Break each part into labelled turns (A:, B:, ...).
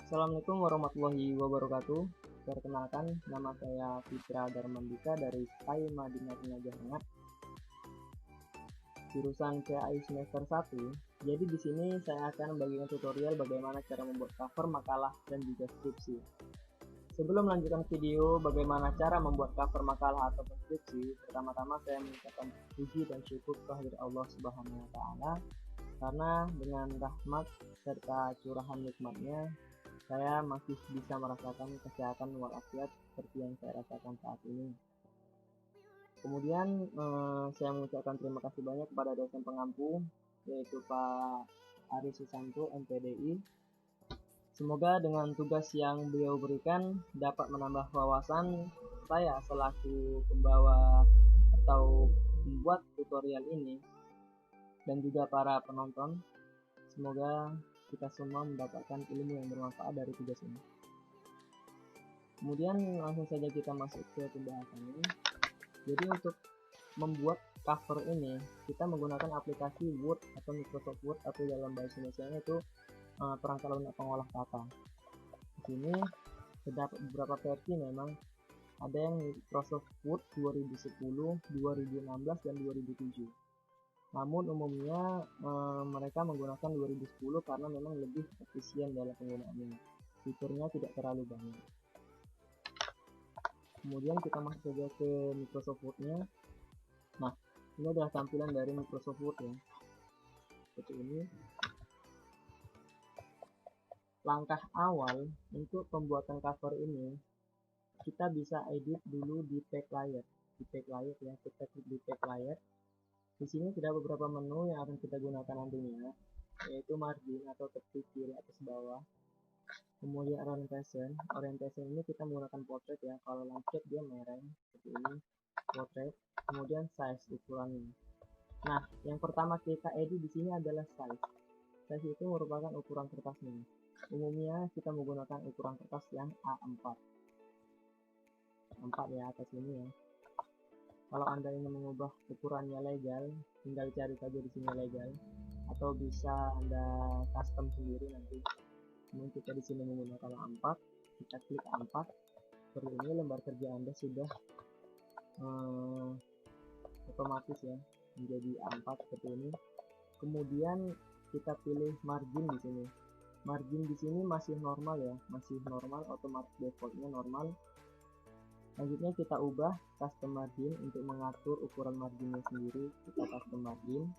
A: Assalamualaikum warahmatullahi wabarakatuh. Perkenalkan, nama saya Fitra Darmandika dari SKY Madinah Jahangat, jurusan CAI semester 1. Jadi di sini saya akan membagikan tutorial bagaimana cara membuat cover makalah dan juga skripsi. Sebelum melanjutkan video bagaimana cara membuat cover makalah atau skripsi, pertama-tama saya mengucapkan puji dan syukur kehadirat Allah Subhanahu wa taala, karena dengan rahmat serta curahan nikmatnya saya masih bisa merasakan kesehatan walafiat seperti yang saya rasakan saat ini. Kemudian saya mengucapkan terima kasih banyak kepada dosen pengampu, yaitu Pak Ari Susanto MPDI. Semoga dengan tugas yang beliau berikan dapat menambah wawasan saya selaku pembawa atau membuat tutorial ini, dan juga para penonton. Semoga kita semua mendapatkan ilmu yang bermanfaat dari tugas ini. Kemudian langsung saja kita masuk ke pembahasannya. Jadi untuk membuat cover ini kita menggunakan aplikasi Word atau Microsoft Word, atau dalam bahasa Indonesia itu perangkat lunak pengolah kata. Di sini terdapat beberapa versi memang. Ada yang Microsoft Word 2010, 2016 dan 2007. Namun umumnya mereka menggunakan 2010 karena memang lebih efisien dalam penggunaannya. Fiturnya tidak terlalu banyak. Kemudian kita masuk saja ke Microsoft Word-nya. Nah, ini adalah tampilan dari Microsoft Word ya. Seperti ini. Langkah awal untuk pembuatan cover ini, kita bisa edit dulu di tag layer. Di tag layer ya, kita klik di tag layer. Di sini terdapat beberapa menu yang akan kita gunakan nantinya, yaitu margin atau ketik kiri atas bawah. Kemudian orientation. Orientation ini kita menggunakan portrait ya. Kalau landscape dia mereng seperti ini, portrait. Kemudian size, ukurannya. Nah, yang pertama kita edit di sini adalah size. Size itu merupakan ukuran kertasnya. Umumnya kita menggunakan ukuran kertas yang A4. 4 ya, atas ini ya. Kalau Anda ingin mengubah ukurannya legal, tinggal cari saja di sini legal, atau bisa Anda custom sendiri nanti. Kemudian kita di sini menggunakan A4, kita klik A4. Seperti ini lembar kerja Anda sudah otomatis ya menjadi A4 seperti ini. Kemudian kita pilih margin di sini. Margin di sini masih normal ya, masih normal, otomatis defaultnya normal. Selanjutnya kita ubah custom margin untuk mengatur ukuran marginnya sendiri. Kita custom margin.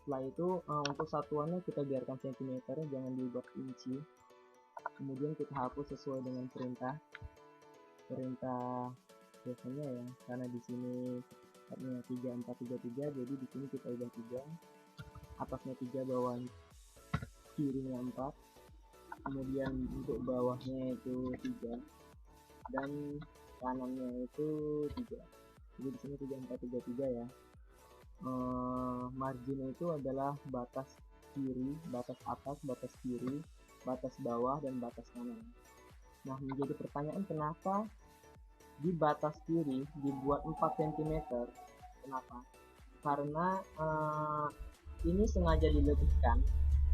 A: Setelah itu untuk satuannya kita biarkan cm, jangan diubah inci. Kemudian kita hapus sesuai dengan perintah biasanya ya, karena di sini artinya 3433, jadi di sini kita ubah 3, atasnya 3, bawah kirinya 4, kemudian untuk bawahnya itu 3, dan kanannya itu 3. Jadi di sini 3433 ya. Margin itu adalah batas kiri, batas atas, batas kiri, batas bawah, dan batas kanan. Nah, menjadi pertanyaan, kenapa di batas kiri dibuat 4 cm? Kenapa? Karena ini sengaja dilebihkan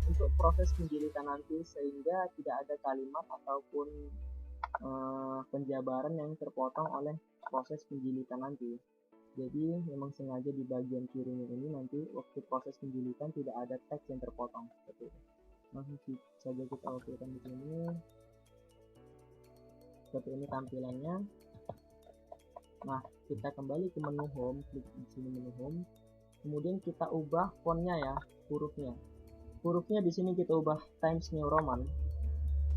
A: untuk proses penjilitan nanti, sehingga tidak ada kalimat ataupun penjabaran yang terpotong oleh proses penjilitan nanti. Jadi memang sengaja di bagian kirinya ini nanti waktu proses penjilitan tidak ada teks yang terpotong seperti itu. Langsung saja kita okekan di sini. Seperti ini tampilannya. Nah, kita kembali ke menu home, klik di sini menu home. Kemudian kita ubah fontnya ya, hurufnya. Hurufnya di sini kita ubah Times New Roman.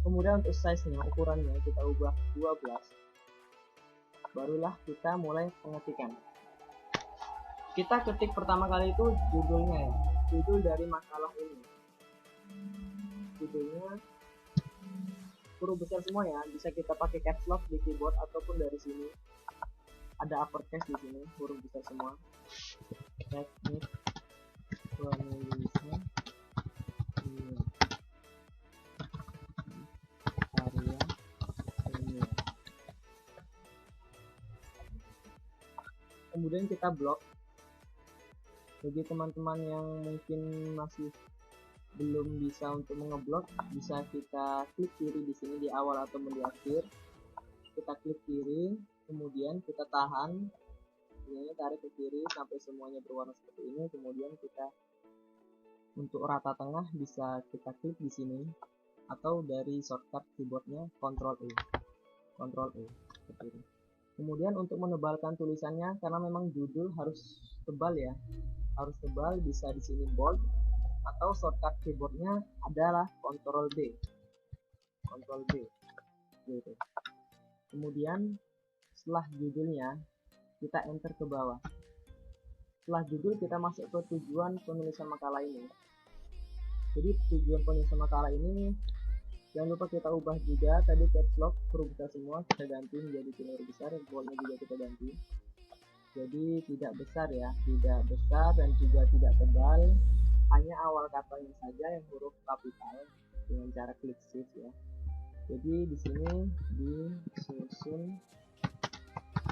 A: Kemudian untuk size-nya, ukurannya kita ubah 12. Barulah kita mulai pengetikan. Kita ketik pertama kali itu judulnya ya, judul dari makalah ini. Judulnya huruf besar semua ya, bisa kita pakai caps lock di keyboard ataupun dari sini. ada uppercase di sini, huruf besar semua. Teknik penulisan karya ilmiah. Kemudian kita blok. Bagi teman-teman yang mungkin masih belum bisa untuk mengeblok, bisa kita klik kiri di sini di awal atau di akhir. Kita klik kiri, kemudian kita tahan, ini tarik ke kiri sampai semuanya berwarna seperti ini. Kemudian kita untuk rata tengah bisa kita klik di sini, atau dari shortcut keyboardnya Ctrl E, seperti ini. Kemudian untuk menebalkan tulisannya, karena memang judul harus tebal ya, bisa di sini bold, atau shortcut keyboardnya adalah Ctrl B, gitu. Kemudian setelah judulnya kita enter ke bawah. Setelah judul kita masuk ke tujuan penulisan makalah ini. Jadi tujuan penulisan makalah ini jangan lupa kita ubah juga, tadi caps lock huruf besar semua kita ganti menjadi huruf besar, boldnya juga kita ganti. Jadi tidak besar ya, tidak besar dan juga tidak tebal, hanya awal katanya saja yang huruf kapital dengan cara klik shift ya. Jadi di sini disusun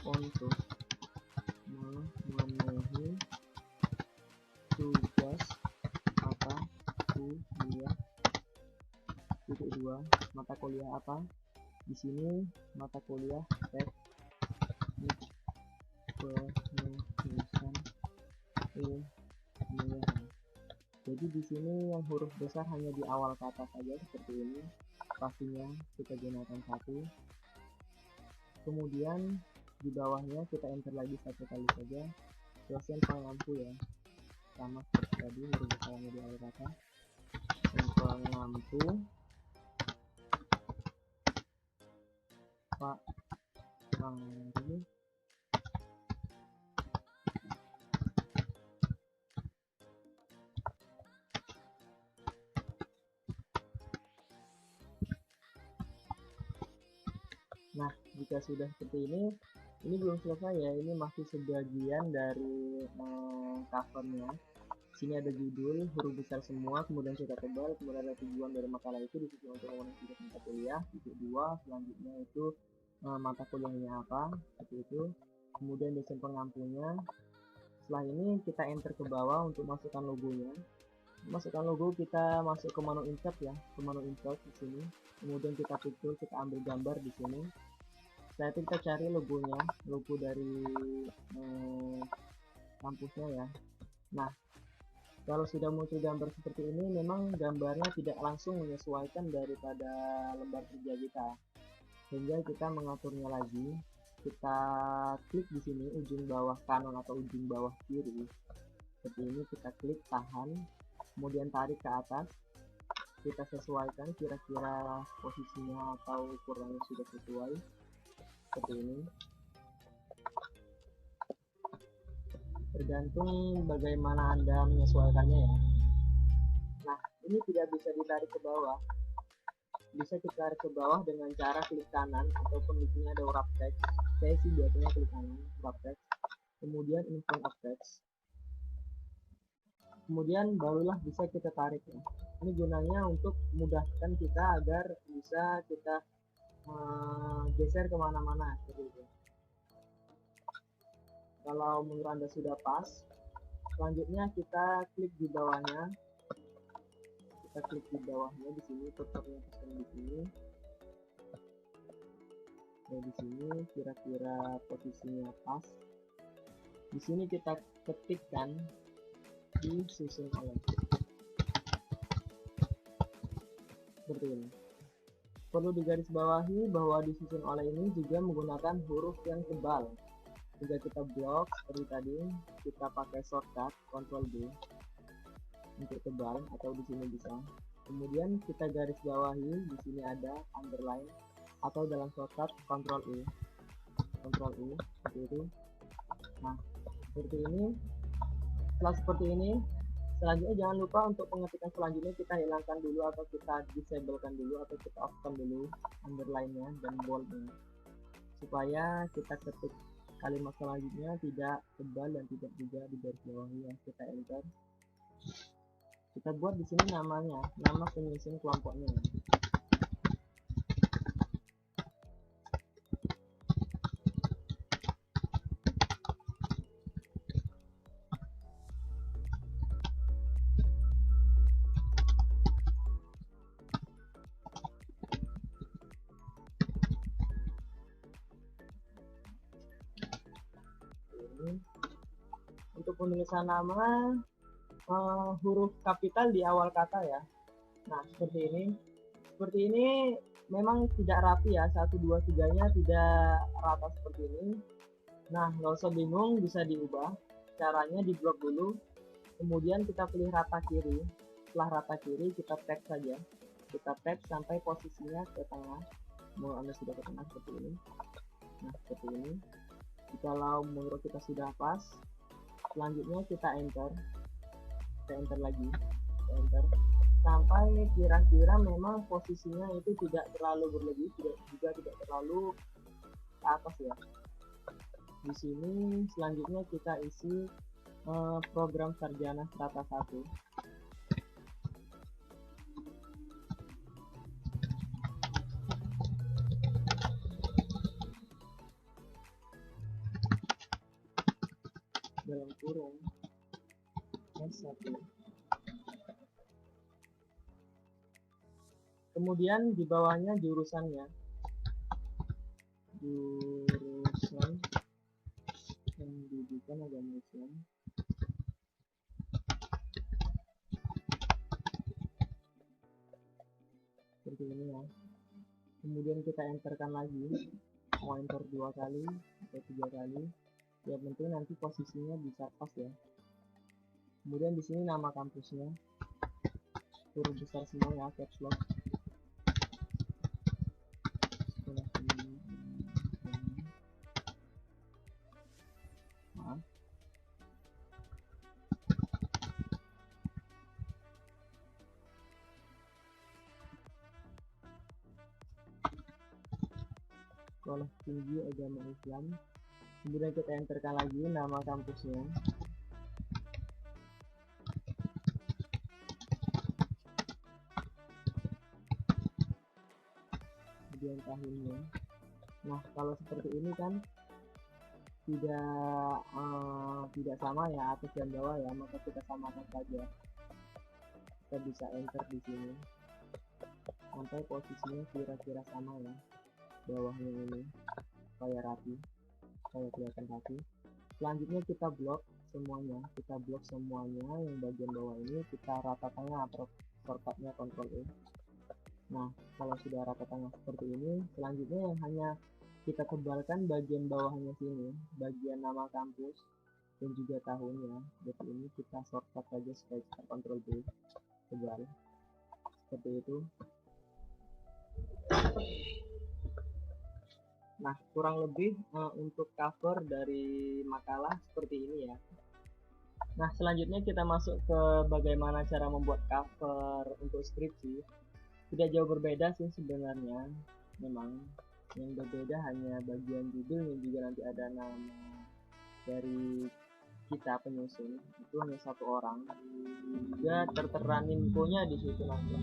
A: untuk memenuhi tugas mata kuliah titik 2, mata kuliah apa? Di sini mata kuliah teknik penulisan ilmiah. Jadi di sini yang huruf besar hanya di awal kata saja seperti ini. Pastinya kita gunakan 1. Kemudian di bawahnya kita enter lagi 1 kali saja. Dosen pengampu ya, sama seperti tadi huruf besarnya di awal kata. Pengampu Pak Mangri Nah, jika sudah seperti ini belum selesai ya, ini masih sebagian dari covernya. Sini ada judul, huruf besar semua, kemudian kita tebal, kemudian ada tujuan dari makalah itu, disusun untuk memenuhi tugas mata kuliah. Titik 2, selanjutnya itu mata kuliahnya apa, seperti itu. Kemudian dosen pengampunya. Setelah ini kita enter ke bawah untuk masukkan logonya. Masukkan logo, kita masuk ke menu insert ya, ke menu insert di sini. Kemudian kita picture, kita ambil gambar di sini. Setelah itu kita cari logonya, logo dari kampusnya ya. Nah, kalau sudah muncul gambar seperti ini, memang gambarnya tidak langsung menyesuaikan daripada lembar kerja kita, sehingga kita mengaturnya lagi. Kita klik di sini ujung bawah kanan atau ujung bawah kiri seperti ini, kita klik tahan, kemudian tarik ke atas, kita sesuaikan kira-kira posisinya atau ukurannya sudah sesuai seperti ini. Tergantung bagaimana Anda menyesuaikannya ya. Nah, ini tidak bisa ditarik ke bawah. Bisa kita tarik ke bawah dengan cara klik kanan ataupun di sini ada wrap text. Saya sih biasanya klik kanan, wrap text. Kemudian in front of text. Kemudian barulah bisa kita tarik ya. Ini gunanya untuk memudahkan kita agar bisa kita geser kemana-mana seperti itu. Kalau menurut Anda sudah pas, selanjutnya kita klik di bawahnya. Kita klik di bawahnya di sini, tetapnya di sini. Dan di sini kira-kira posisinya pas. Di sini kita ketikkan disusun oleh. Seperti ini. Perlu digarisbawahi bahwa disusun oleh ini juga menggunakan huruf yang tebal. Jika kita blok seperti tadi, kita pakai shortcut Ctrl B untuk tebal, atau di sini bisa. Kemudian kita garis bawahi, di sini ada underline, atau dalam shortcut Ctrl E, seperti itu. Nah, seperti ini. Setelah seperti ini, selanjutnya jangan lupa untuk pengetikan selanjutnya kita hilangkan dulu, atau kita disablekan dulu, atau kita off-kan dulu underline-nya dan bold-nya, supaya kita ketik Kalimat selanjutnya tidak tebal dan tidak juga di garis bawahi ya. Kita enter. Kita buat di sini namanya, nama penyusun kelompoknya. Untuk penulisan nama huruf kapital di awal kata ya. Nah, seperti ini memang tidak rapi ya, 1 2 3-nya tidak rata seperti ini. Nah, nggak usah bingung, bisa diubah. Caranya di blok dulu, kemudian kita pilih rata kiri. Setelah rata kiri kita tag saja, kita tag sampai posisinya ke tengah. Mau Anda sudah ke tengah seperti ini. Nah, seperti ini. Kalau menurut kita sudah pas, selanjutnya kita enter lagi, kita enter sampai kira-kira memang posisinya itu tidak terlalu berlebih, juga tidak terlalu ke atas ya. Di sini selanjutnya kita isi program sarjana strata 1. Dalam kurung S1. Kemudian di bawahnya jurusannya. Jurusan pendidikan agama Islam. Seperti ini ya. Kemudian kita enterkan lagi. Mau enter 2 kali atau 3 kali. Ya penting nanti posisinya bisa pas ya. Kemudian di sini nama kampusnya. Huruf besar semua ya, caps lock. Sekolah Tinggi Agama Islam. Kemudian kita enterkan lagi nama kampusnya. Kemudian tahunnya. Nah, kalau seperti ini kan tidak sama ya, atas dan bawah ya, maka kita samakan saja. Kita bisa enter di sini sampai posisinya kira-kira sama ya, bawahnya ini supaya rapi, supaya kelihatan rapi. Selanjutnya kita blok semuanya, yang bagian bawah ini kita rata tengah atau shortcutnya Ctrl E. Nah, kalau sudah rata tengah seperti ini, selanjutnya yang hanya kita tebalkan bagian bawahnya sini, bagian nama kampus dan juga tahunnya. Jadi ini kita shortcut saja supaya kita Ctrl B tebal seperti itu. Nah, kurang lebih untuk cover dari makalah seperti ini ya. Nah, selanjutnya kita masuk ke bagaimana cara membuat cover untuk skripsi. Tidak jauh berbeda sih sebenarnya, memang yang berbeda hanya bagian judul yang juga nanti ada nama dari kita penyusun, itu hanya 1 orang, juga tertera infonya di situ nanti.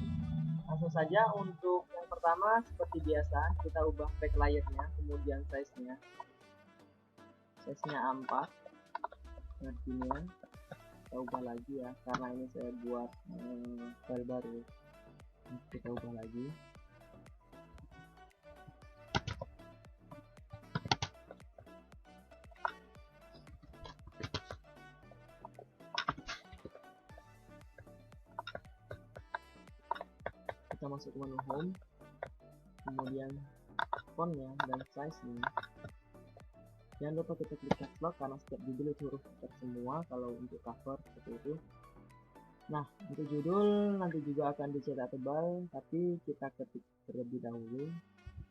A: Langsung saja untuk yang pertama seperti biasa kita ubah backlight-nya, kemudian size-nya A4, marginnya kita ubah lagi ya, karena ini saya buat file baru. Kita ubah lagi. Kita masuk ke menu home, kemudian fontnya dan size-nya. Jangan lupa kita klik caps lock karena setiap judul itu huruf besar semua kalau untuk cover seperti itu. Nah, untuk judul nanti juga akan dicetak tebal, tapi kita ketik terlebih dahulu.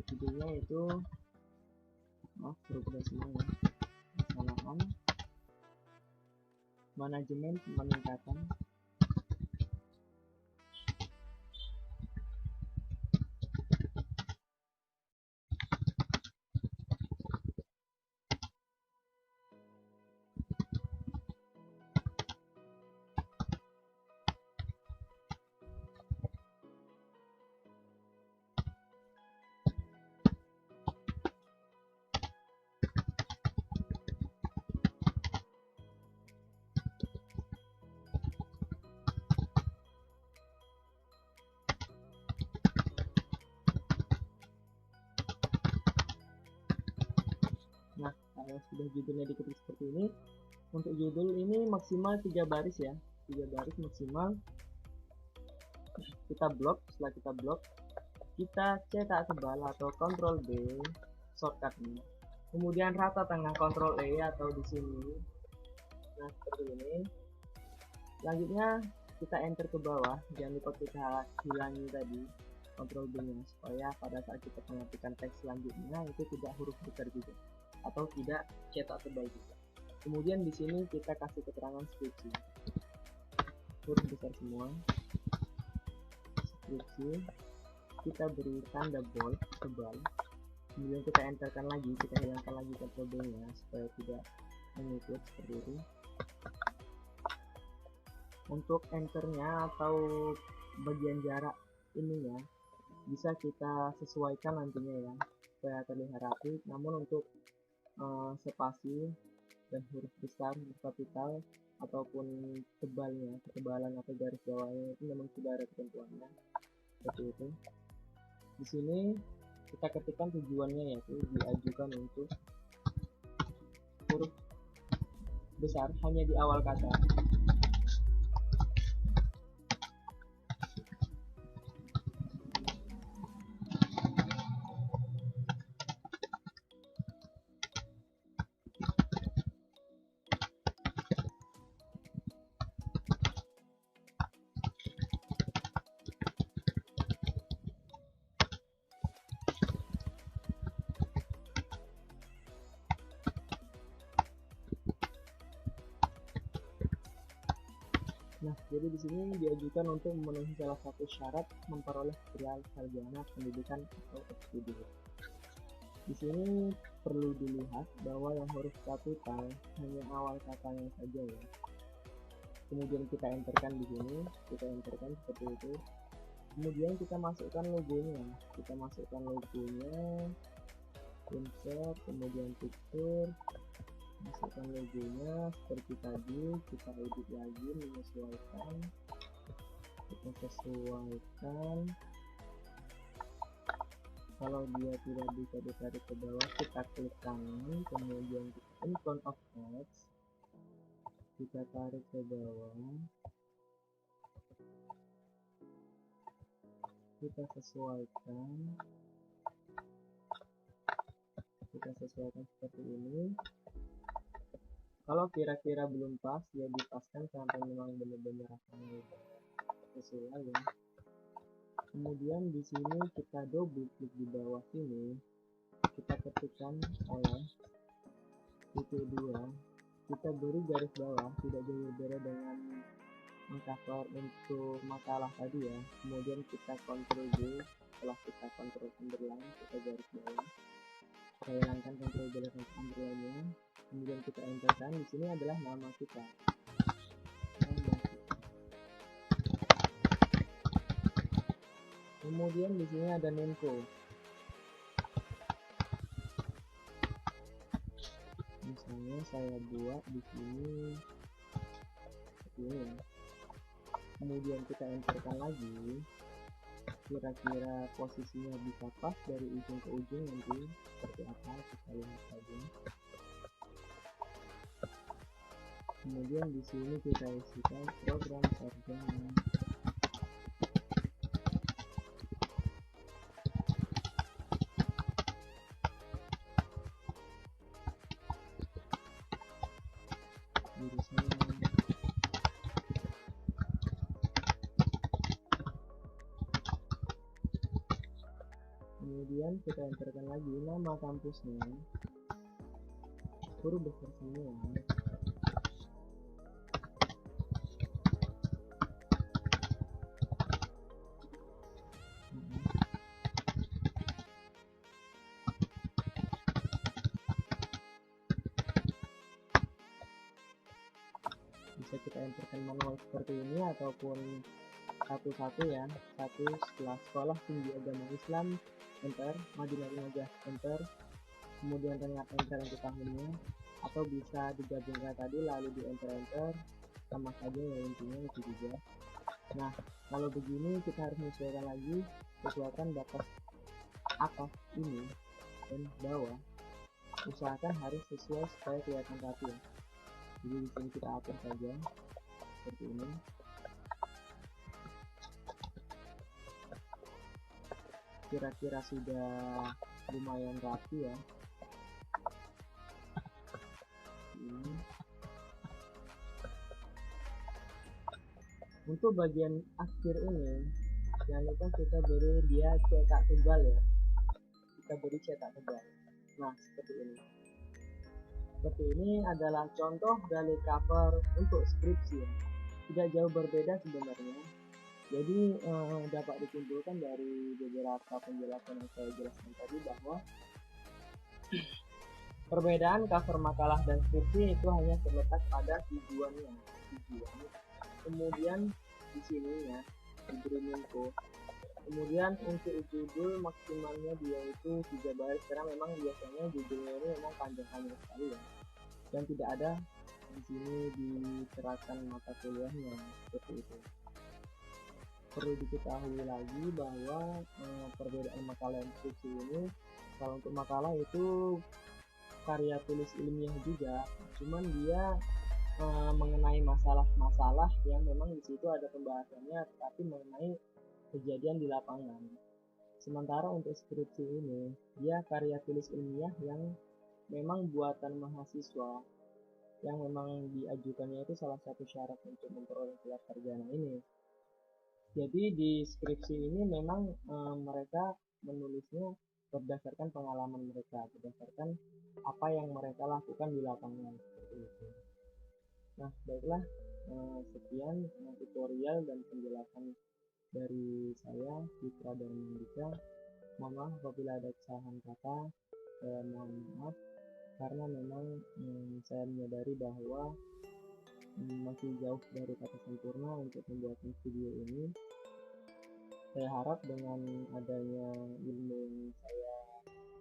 A: Judulnya itu, maaf huruf besar semua ya, kesalahan, manajemen peningkatan sudah judulnya diketik seperti ini. Untuk judul ini maksimal 3 baris ya, 3 baris maksimal. Kita blok, setelah kita blok kita cetak tebal atau Ctrl B shortcutnya. Kemudian rata tengah Ctrl E atau di sini. Nah seperti ini. Selanjutnya kita enter ke bawah, jangan lupa kita hilangi tadi Ctrl B nya supaya pada saat kita mengetikkan teks selanjutnya itu tidak huruf besar juga atau tidak cetak tebal juga. Kemudian di sini kita kasih keterangan skripsi, huruf besar semua. Skripsi kita beri tanda bold tebal, kemudian kita enterkan lagi, kita hilangkan lagi Ctrl B nya supaya tidak mengikut seperti itu. Untuk enternya atau bagian jarak ininya bisa kita sesuaikan nantinya ya supaya terlihat rapi, namun untuk spasi dan huruf besar, huruf kapital ataupun tebalnya, ketebalan atau garis bawahnya itu memang sudah ada ketentuannya seperti itu. Di sini kita ketikkan tujuannya, yaitu diajukan untuk huruf besar hanya di awal kata. Nah, jadi di sini diajukan untuk memenuhi salah satu syarat memperoleh gelar sarjana pendidikan atau S2. Di sini perlu dilihat bahwa yang huruf kapital hanya awal katanya saja ya. Kemudian kita enterkan di sini, kita enterkan seperti itu. Kemudian kita masukkan logonya, insert, kemudian picture. Masukkan logonya seperti tadi, kita edit lagi, menyesuaikan, kita sesuaikan. Kalau dia tidak bisa ditarik ke bawah, kita klik kanan, kemudian in front of text, kita tarik ke bawah, kita sesuaikan seperti ini. Kalau kira-kira belum pas, ya dipaskan sampai memang benar-benar rasanya sesuai ya. Kemudian di sini kita double klik di bawah sini, kita ketikkan oleh titik 2, kita beri garis bawah tidak jauh berbeda dengan mengcover untuk makalah tadi ya. Kemudian kita Ctrl G, setelah kita Ctrl underline, kita garis bawah, kita hilangkan Ctrl G dan underline-nya. Kemudian kita enterkan, di sini adalah nama kita. Kemudian di sini ada Nemco. Misalnya saya buat di sini seperti ini ya. Kemudian kita enterkan lagi. Kira-kira posisinya bisa pas dari ujung ke ujung nanti seperti apa, kita lihat saja. Kemudian di sini kita isikan program sarjana. Kemudian kita enterkan lagi nama kampusnya, huruf besar semua. Bisa kita enterkan manual seperti ini ataupun satu-satu ya. Satu setelah sekolah tinggi agama Islam, enter. Madinah Najah, enter. Kemudian tengah enter untuk tahunnya, atau bisa digabungkan tadi lalu di enter sama saja ya, intinya itu juga. Nah kalau begini kita harus menyesuaikan lagi, sesuaikan batas atas ini dan bawah usahakan harus sesuai supaya kelihatan rapi ya. Jadi di sini kita atur saja seperti ini. Kira-kira sudah lumayan rapi ya. Ini. Untuk bagian akhir ini, jangan lupa kita beri dia cetak tebal ya. Kita beri cetak tebal. Nah, seperti ini. Seperti ini adalah contoh dari cover untuk skripsi ya. Tidak jauh berbeda sebenarnya. Jadi dapat disimpulkan dari beberapa penjelasan yang saya jelaskan tadi bahwa perbedaan cover makalah dan skripsi itu hanya terletak pada tujuannya. Kemudian di sini ya, di info. Kemudian untuk judul maksimalnya dia itu 3 baris karena memang biasanya judulnya ini memang panjang-panjang sekali ya. Dan tidak ada di sini diterapkan mata kuliahnya seperti itu. Perlu diketahui lagi bahwa perbedaan makalah dan skripsi ini, kalau untuk makalah itu karya tulis ilmiah juga, cuman dia mengenai masalah-masalah yang memang di situ ada pembahasannya, tapi mengenai kejadian di lapangan. Sementara untuk skripsi ini, dia karya tulis ilmiah yang memang buatan mahasiswa, yang memang diajukannya itu salah satu syarat untuk memperoleh gelar sarjana ini. Jadi di skripsi ini memang mereka menulisnya berdasarkan pengalaman mereka, berdasarkan apa yang mereka lakukan di lapangan seperti itu. Nah, baiklah, sekian tutorial dan penjelasan dari saya, Fitra dan Mandika. Mohon maaf apabila ada kesalahan kata, mohon maaf karena memang saya menyadari bahwa masih jauh dari kata sempurna untuk pembuatan video ini. Saya harap dengan adanya ilmu yang saya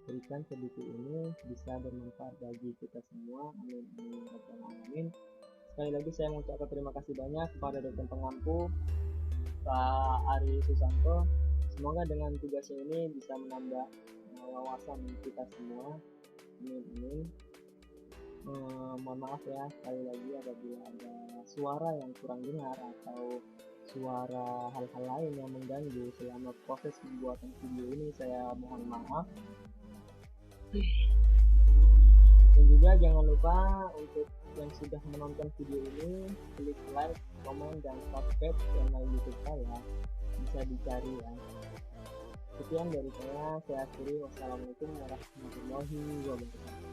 A: berikan sedikit ini bisa bermanfaat bagi kita semua. Amin amin rabbal alamin. Sekali lagi saya mengucapkan terima kasih banyak kepada dosen pengampu Pak Ari Susanto. Semoga dengan tugasnya ini bisa menambah wawasan kita semua. Amin amin. Mohon maaf ya sekali lagi apabila ada suara yang kurang dengar atau suara hal-hal lain yang mengganggu selama proses pembuatan video ini, saya mohon maaf. Dan juga jangan lupa untuk yang sudah menonton video ini, klik like, komen, dan subscribe channel YouTube saya, bisa dicari ya. Sekian dari saya akhiri. Wassalamualaikum warahmatullahi wabarakatuh.